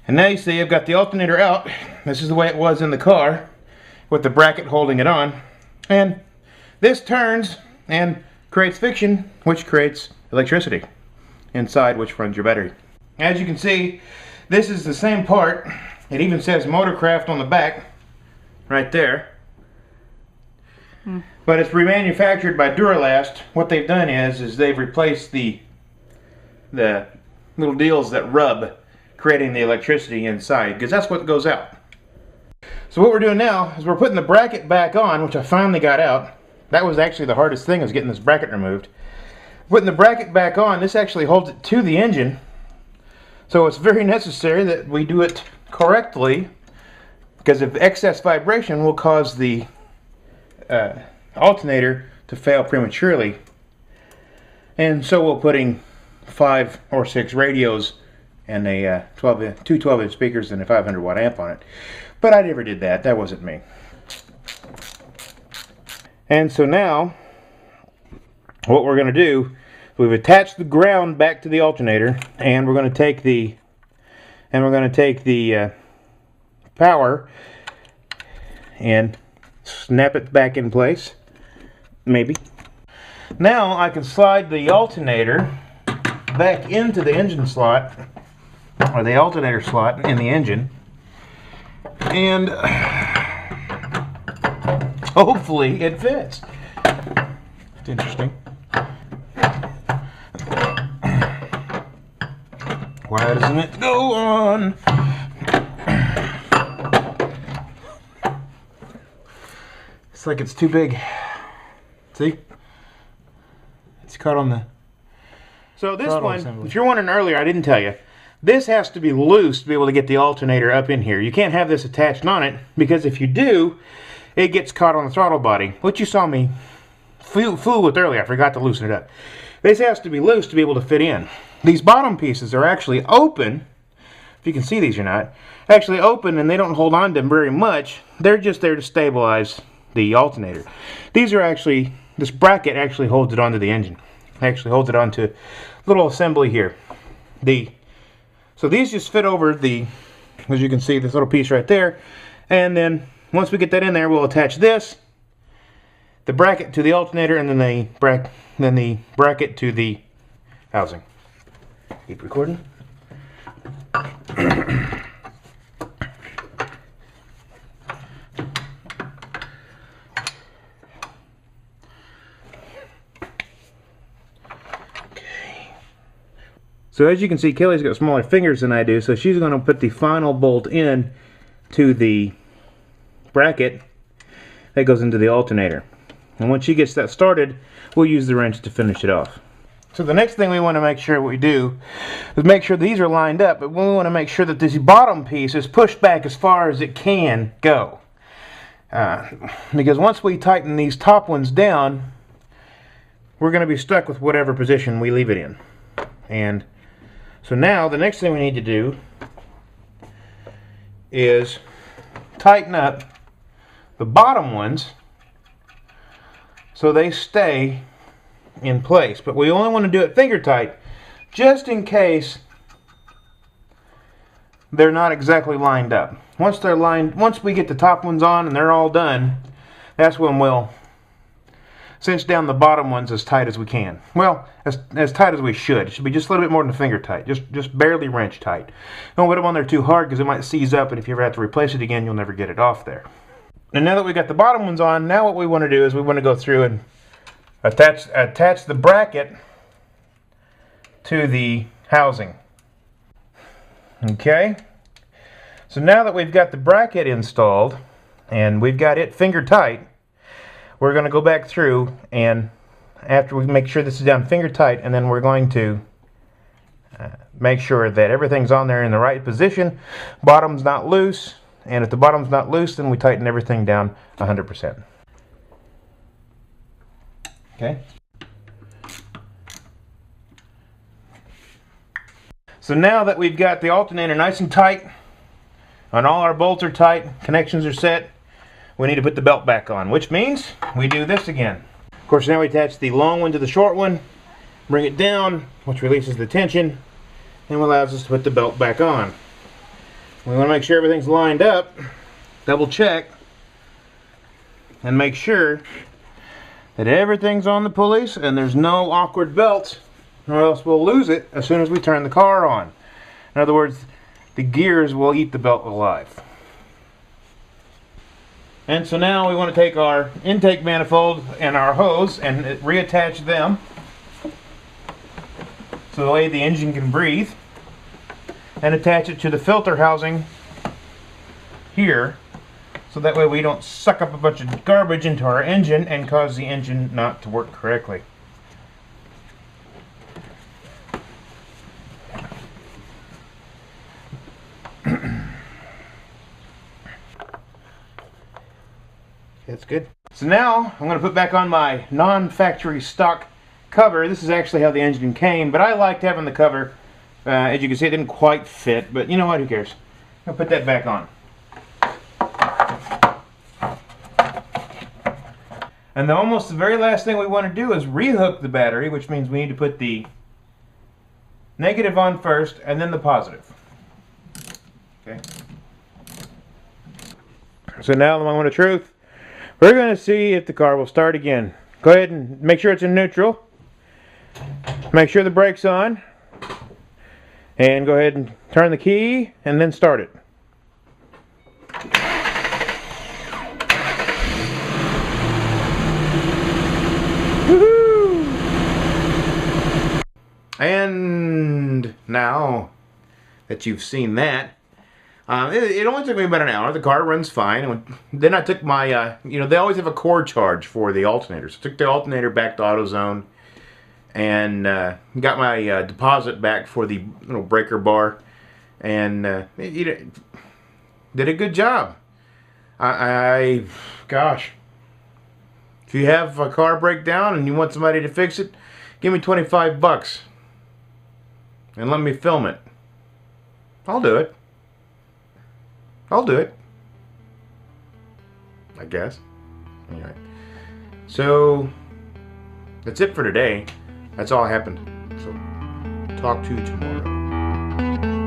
And now you see I've got the alternator out. This is the way it was in the car, with the bracket holding it on. And this turns and creates friction, which creates electricity inside, which runs your battery. As you can see, this is the same part. It even says Motorcraft on the back, right there. But it's remanufactured by Duralast. What they've done is they've replaced the little deals that rub, creating the electricity inside, because that's what goes out. So what we're doing now is we're putting the bracket back on, which I finally got out. That was actually the hardest thing, was getting this bracket removed. Putting the bracket back on, this actually holds it to the engine. So it's very necessary that we do it correctly, because if excess vibration will cause the alternator to fail prematurely. And so we're putting 5 or 6 radios and two 12-inch speakers and a 500-watt amp on it. But I never did that. That wasn't me. And so now, what we're going to do, we've attached the ground back to the alternator, and we're going to take the power and snap it back in place. Maybe. Now I can slide the alternator back into the engine slot, or the alternator slot in the engine, and hopefully it fits. It's interesting. Why doesn't it go on? It's like it's too big. See? It's caught on the... So this one, assembly. If you're wondering earlier, I didn't tell you. This has to be loose to be able to get the alternator up in here. You can't have this attached on it, because if you do, it gets caught on the throttle body, which you saw me fool with earlier. I forgot to loosen it up. This has to be loose to be able to fit in. These bottom pieces are actually open. If you can see these or not. Actually open, and they don't hold on to them very much. They're just there to stabilize the alternator. These are actually, this bracket actually holds it onto the engine. It actually holds it onto a little assembly here. So these just fit over the, as you can see, this little piece right there. And then once we get that in there, we'll attach this, the bracket to the alternator, and then the bracket to the housing. Keep recording. So as you can see, Kelly's got smaller fingers than I do, so she's going to put the final bolt in to the bracket that goes into the alternator. And once she gets that started, we'll use the wrench to finish it off. So the next thing we want to make sure we do is make sure these are lined up, but we want to make sure that this bottom piece is pushed back as far as it can go. Because once we tighten these top ones down, we're going to be stuck with whatever position we leave it in. And so now the next thing we need to do is tighten up the bottom ones so they stay in place. But we only want to do it finger tight, just in case they're not exactly lined up. Once they're lined, once we get the top ones on and they're all done, that's when we'll cinch down the bottom ones as tight as we can. Well, as tight as we should. It should be just a little bit more than finger tight. Just barely wrench tight. Don't put them on there too hard, because it might seize up, and if you ever have to replace it again, you'll never get it off there. And now that we got the bottom ones on, now what we want to do is we want to go through and attach the bracket to the housing. Okay? So now that we've got the bracket installed, and we've got it finger tight, we're going to go back through, and after we make sure this is down finger tight, and then we're going to make sure that everything's on there in the right position. Bottom's not loose, and if the bottom's not loose, then we tighten everything down 100%. Okay? So now that we've got the alternator nice and tight, and all our bolts are tight, connections are set, we need to put the belt back on, which means we do this again. Of course, now we attach the long one to the short one, bring it down, which releases the tension, and allows us to put the belt back on. We want to make sure everything's lined up, double check, and make sure that everything's on the pulleys and there's no awkward belts, or else we'll lose it as soon as we turn the car on. In other words, the gears will eat the belt alive. And so now we want to take our intake manifold and our hose and reattach them so the way the engine can breathe, and attach it to the filter housing here, so that way we don't suck up a bunch of garbage into our engine and cause the engine not to work correctly. That's good. So now I'm going to put back on my non-factory stock cover. This is actually how the engine came, but I liked having the cover. As you can see, it didn't quite fit, but you know what, who cares? I'll put that back on. And almost the very last thing we want to do is rehook the battery, which means we need to put the negative on first and then the positive. Okay. So now, the moment of truth, we're going to see if the car will start again. Go ahead and make sure it's in neutral. Make sure the brake's on. And go ahead and turn the key and then start it. Woohoo! And now that you've seen that, it only took me about an hour. The car runs fine. And then I took my, they always have a core charge for the alternator. So I took the alternator back to AutoZone and got my deposit back for the little breaker bar, and it did a good job. Gosh, if you have a car breakdown and you want somebody to fix it, give me 25 bucks and let me film it. I'll do it. I'll do it, I guess. Anyway, so that's it for today. That's all happened. So talk to you tomorrow.